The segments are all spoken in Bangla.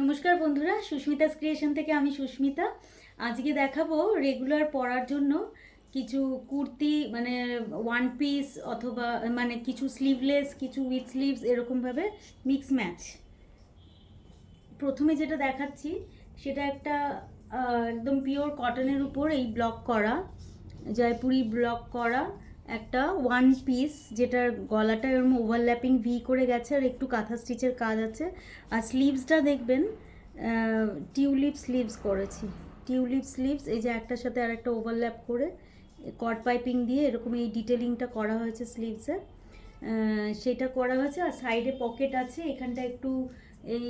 নমস্কার বন্ধুরা, সুস্মিতাস ক্রিয়েশন থেকে আমি সুস্মিতা। আজকে দেখাবো রেগুলার পরার জন্য কিছু কুর্তি, মানে ওয়ান পিস অথবা মানে কিছু স্লিভলেস, কিছু উইথ স্লিভস, এরকমভাবে মিক্স ম্যাচ। প্রথমে যেটা দেখাচ্ছি সেটা একটা একদম পিওর কটনের উপর এই ব্লক করা, জয়পুরি ব্লক করা একটা ওয়ান পিস, যেটার গলাটা এরকম ওভারল্যাপিং ভি করে গেছে আর একটু কাঁথা স্টিচের কাজ আছে। আর স্লিভসটা দেখবেন টিউলিপ স্লিভস করেছি। টিউলিপ স্লিভস, এই যে একটার সাথে আর একটা ওভারল্যাপ করে কট পাইপিং দিয়ে এরকম এই ডিটেলিংটা করা হয়েছে স্লিভসে, সেটা করা হয়েছে। আর সাইডে পকেট আছে, এখানটা একটু এই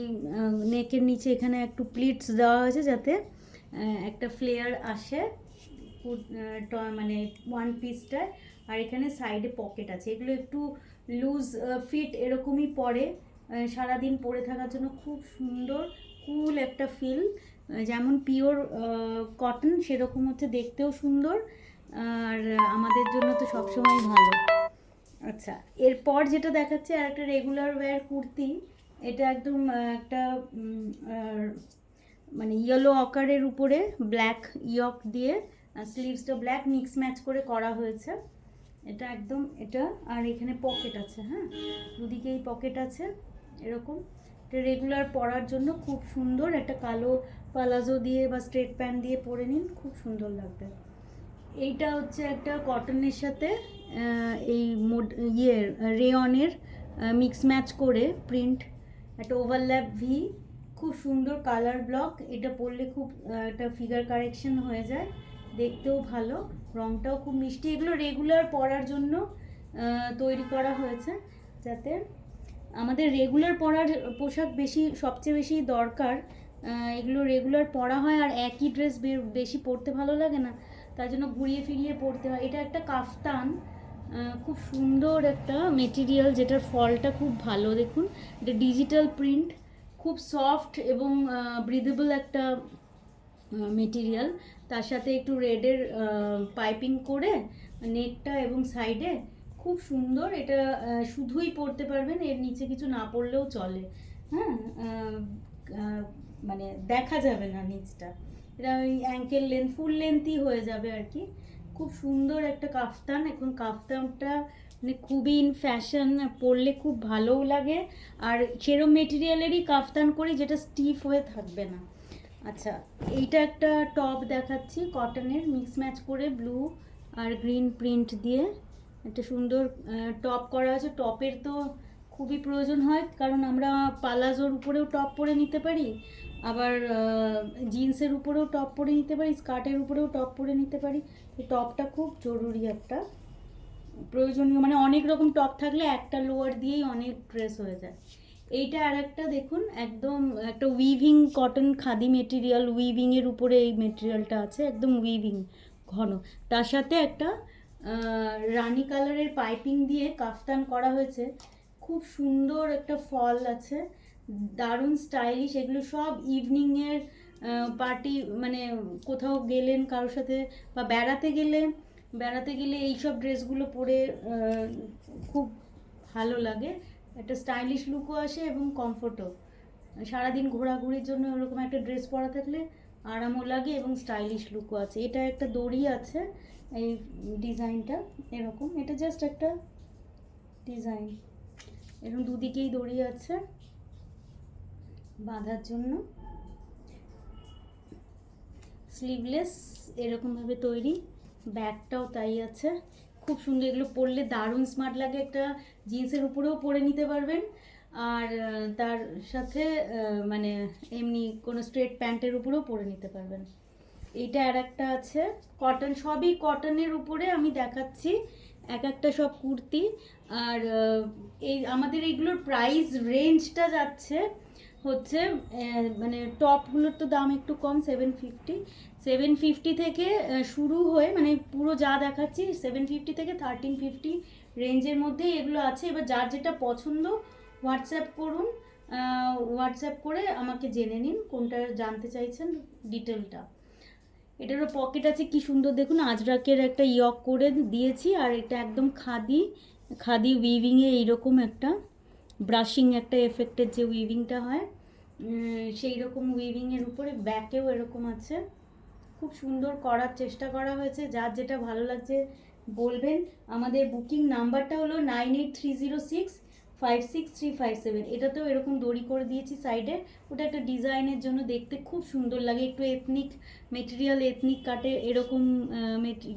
নেকের নিচে এখানে একটু প্লিটস দেওয়া হয়েছে যাতে একটা ফ্লেয়ার আসে মানে ওয়ান পিসটায়। আর এখানে সাইডে পকেট আছে। এগুলো একটু লুজ ফিট এরকমই পরে, সারাদিন পরে থাকার জন্য খুব সুন্দর কুল একটা ফিল, যেমন পিওর কটন সেরকম হচ্ছে, দেখতেও সুন্দর আর আমাদের জন্য তো সবসময় ভালো। আচ্ছা, এরপর যেটা দেখাচ্ছে আর একটা রেগুলার ওয়্যার কুর্তি। এটা একদম একটা মানে ইয়েলো অকারের উপরে ব্ল্যাক ইয়ক দিয়ে স্লিভসটা ব্ল্যাক মিক্স ম্যাচ করে করা হয়েছে। এটা একদম এটা, আর এখানে পকেট আছে, হ্যাঁ দুদিকেই পকেট আছে এরকম। এটা রেগুলার পরার জন্য খুব সুন্দর, একটা কালো পালাজো দিয়ে বা স্ট্রেট প্যান্ট দিয়ে পরে নিন, খুব সুন্দর লাগবে। এইটা হচ্ছে একটা কটনের সাথে এই রেয়নের মিক্স ম্যাচ করে প্রিন্ট, একটা ওভারল্যাপ ভি, খুব সুন্দর কালার ব্লক। এটা পরলে খুব একটা ফিগার কারেকশন হয়ে যায়, দেখতেও ভালো, রঙটাও খুব মিষ্টি। এগুলো রেগুলার পরার জন্য তৈরি করা হয়েছে, যাতে আমাদের রেগুলার পরার পোশাক সবচেয়ে বেশি দরকার। এগুলো রেগুলার পরা হয় আর একই ড্রেস বেশি পরতে ভালো লাগে না, তার জন্য ঘুরিয়ে ফিরিয়ে পরতে হয়। এটা একটা কাফতান, খুব সুন্দর একটা মেটেরিয়াল, যেটার ফলটা খুব ভালো, দেখুন এটা ডিজিটাল প্রিন্ট, খুব সফট এবং ব্রিদেবল একটা মেটেরিয়াল। তার সাথে একটু রেডের পাইপিং করে নেকটা এবং সাইডে খুব সুন্দর। এটা শুধুই পরতে পারবেন, এর নিচে কিছু না পরলেও চলে, হ্যাঁ মানে দেখা যাবে না নিচটা, এটা ওই অ্যাঙ্কেল লেন্থ ফুল লেন্থই হয়ে যাবে আর কি। খুব সুন্দর একটা কাফতান। এখন কাফতানটা মানে খুবই ইন ফ্যাশন, পরলে খুব ভালোও লাগে, আর সেরম মেটেরিয়ালেরই কাফতান করি যেটা স্টিফ হয়ে থাকবে না। আচ্ছা, এইটা একটা টপ দেখাচ্ছি কটনের, মিক্স ম্যাচ করে ব্লু আর গ্রিন প্রিন্ট দিয়ে একটা সুন্দর টপ করা আছে। টপের তো খুবই প্রয়োজন হয়, কারণ আমরা পালাজোর উপরেও টপ পরে নিতে পারি, আবার জিন্সের উপরেও টপ পরে নিতে পারি, স্কার্টের উপরেও টপ পরে নিতে পারি। তো টপটা খুব জরুরি একটা প্রয়োজনীয়, মানে অনেক রকম টপ থাকলে একটা লোয়ার দিয়েই অনেক ড্রেস হয়ে যায়। এইটা আর একটা দেখুন, একদম একটা উইভিং কটন খাদি মেটেরিয়াল, উইভিংয়ের উপরে এই মেটেরিয়ালটা আছে, একদম উইভিং ঘন। তার সাথে একটা রানি কালারের পাইপিং দিয়ে কাফতান করা হয়েছে, খুব সুন্দর একটা ফল আছে, দারুণ স্টাইলিশ। এগুলো সব ইভিনিংয়ের পার্টি, মানে কোথাও গেলেন কারোর সাথে বা বেড়াতে গেলে এইসব ড্রেসগুলো পরে খুব ভালো লাগে, একটা স্টাইলিশ লুকও আসে এবং কমফোর্টও। সারাদিন ঘোরাঘুরির জন্য ওরকম একটা ড্রেস পরা থাকলে আরামও লাগে এবং স্টাইলিশ লুকও আছে। এটা একটা দড়ি আছে, এই ডিজাইনটা এরকম, এটা জাস্ট একটা ডিজাইন, এরকম দুদিকেই দড়ি আছে বাঁধার জন্য। স্লিভলেস এরকমভাবে তৈরি, ব্যাগটাও তাই আছে, খুব সুন্দর। এগুলো পরলে দারুণ স্মার্ট লাগে, একটা জিন্সের উপরেও পরে নিতে পারবেন, আর তার সাথে মানে এমনি কোনো স্ট্রেট প্যান্টের উপরেও পরে নিতে পারবেন। এইটা আর একটা আছে কটন, সবই কটনের উপরে আমি দেখাচ্ছি এক একটা সব কুর্তি। আর এই আমাদের এইগুলোর প্রাইস রেঞ্জটা যাচ্ছে হচ্ছে মানে টপগুলোর তো দাম একটু কম, 750 থেকে শুরু হয়ে, মানে পুরো যা দেখাচ্ছি 750 থেকে 1350 রেঞ্জের মধ্যেই এগুলো আছে। এবার যার যেটা পছন্দ হোয়াটসঅ্যাপ করুন, হোয়াটসঅ্যাপ করে আমাকে জেনে নিন কোনটা জানতে চাইছেন ডিটেলটা। এটারও পকেট আছে, কি সুন্দর দেখুন, আজরাকের একটা ইয়ক করে দিয়েছি, আর এটা একদম খাদি উইভিংয়ে এইরকম একটা ব্রাশিং একটা এফেক্টের যে উইভিংটা হয় সেই রকম উইভিংয়ের উপরে ব্যাকেও এরকম আছে। খুব সুন্দর করার চেষ্টা করা হয়েছে। যার যেটা ভালো লাগছে বলবেন। আমাদের বুকিং নাম্বারটা হলো 9830656357। এটাতেও এরকম দড়ি করে দিয়েছি সাইডে। ওটা একটা ডিজাইনের জন্য দেখতে খুব সুন্দর লাগে, একটু এথনিক মেটেরিয়াল, এথনিক কাটে এরকম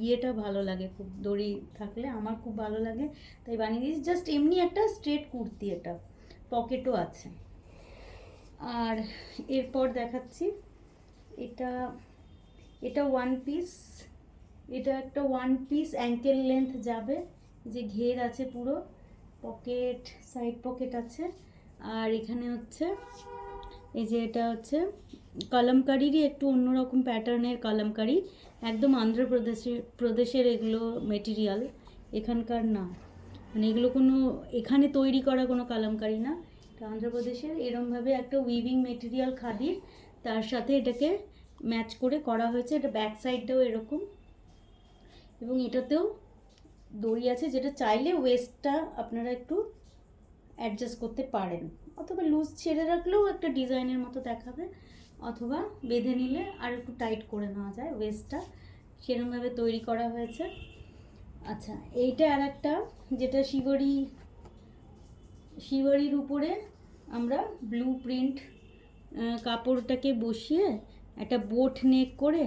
ইয়েটা ভালো লাগে খুব, দড়ি থাকলে আমার খুব ভালো লাগে, তাই বানিয়ে দিয়েছি। জাস্ট এমনি একটা স্ট্রেট কুর্তি, এটা পকেটও আছে। আর এরপর দেখাচ্ছি, এটা ওয়ান পিস, এটা একটা ওয়ান পিস অ্যাঙ্কেল লেন্থ যাবে, যে ঘের আছে পুরো, পকেট, সাইড পকেট আছে। আর এখানে হচ্ছে এই যে এটা হচ্ছে কলমকারিরই একটু অন্যরকম প্যাটার্নের কলমকারি, একদম প্রদেশের এগুলো মেটেরিয়াল, এখানকার না, মানে এগুলো কোনো এখানে তৈরি করা কোনো কলমকারি না, এটা অন্ধ্রপ্রদেশের। এরমভাবে একটা উইভিং মেটেরিয়াল খাদির, তার সাথে এটাকে ম্যাচ করে করা হয়েছে। এটা ব্যাক সাইডটাও এরকম, এবং এটাতেও দড়ি আছে, যেটা চাইলে ওয়েস্টটা আপনারা একটু অ্যাডজাস্ট করতে পারেন, অথবা লুজ ছেড়ে রাখলেও একটা ডিজাইনের মতো দেখাবে, অথবা বেঁধে নিলে আর একটু টাইট করে নেওয়া যায় ওয়েস্টটা, সেরকমভাবে তৈরি করা হয়েছে। আচ্ছা, এইটা আর একটা, যেটা শিবরির উপরে আমরা ব্লু প্রিন্ট কাপড়টাকে বসিয়ে একটা বোট নেক করে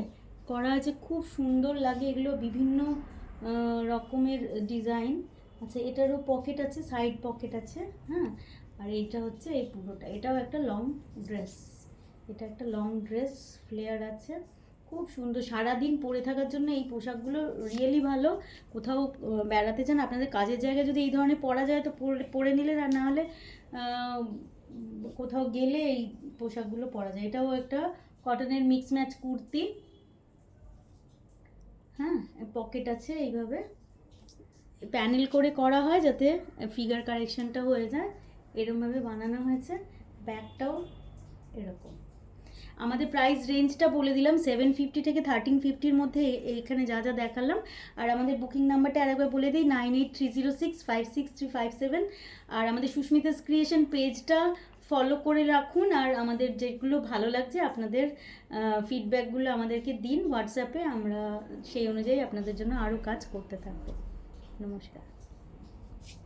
করা আছে, খুব সুন্দর লাগে এগুলো, বিভিন্ন রকমের ডিজাইন। আচ্ছা, এটারও পকেট আছে, সাইড পকেট আছে, হ্যাঁ। আর এইটা হচ্ছে এই পুরোটা, এটাও একটা লং ড্রেস, এটা একটা লং ড্রেস, ফ্লেয়ার আছে, খুব সুন্দর। সারাদিন পরে থাকার জন্য এই পোশাকগুলো রিয়েলি ভালো। কোথাও বেড়াতে যান, আপনাদের কাজের জায়গায় যদি এই ধরনের পরা যায় তো পরে নিলে, আর না হলে কোথাও গেলে এই পোশাকগুলো পরা যায়। এটাও একটা কটনের মিক্স ম্যাচ কুর্তি, হ্যাঁ। পকেট আছে, এইভাবে প্যানেল করে করা হয় যাতে ফিগার কারেকশনটা হয়ে যায়, এরকমভাবে বানানো হয়েছে। ব্যাগটাও এরকম। আমাদের প্রাইস রেঞ্জটা বলে দিলাম, 750 থেকে 1350-র মধ্যে এইখানে যা যা দেখালাম। আর আমাদের বুকিং নাম্বারটা আরেকবার বলে দিই, 9830656357। আর আমাদের সুস্মিতাস ক্রিয়েশন পেজটা ফলো করে রাখুন, আর আমাদের যেগুলো ভালো লাগছে আপনাদের ফিডব্যাকগুলো আমাদেরকে দিন হোয়াটসঅ্যাপে, আমরা সেই অনুযায়ী আপনাদের জন্য আরও কাজ করতে থাকবো। নমস্কার।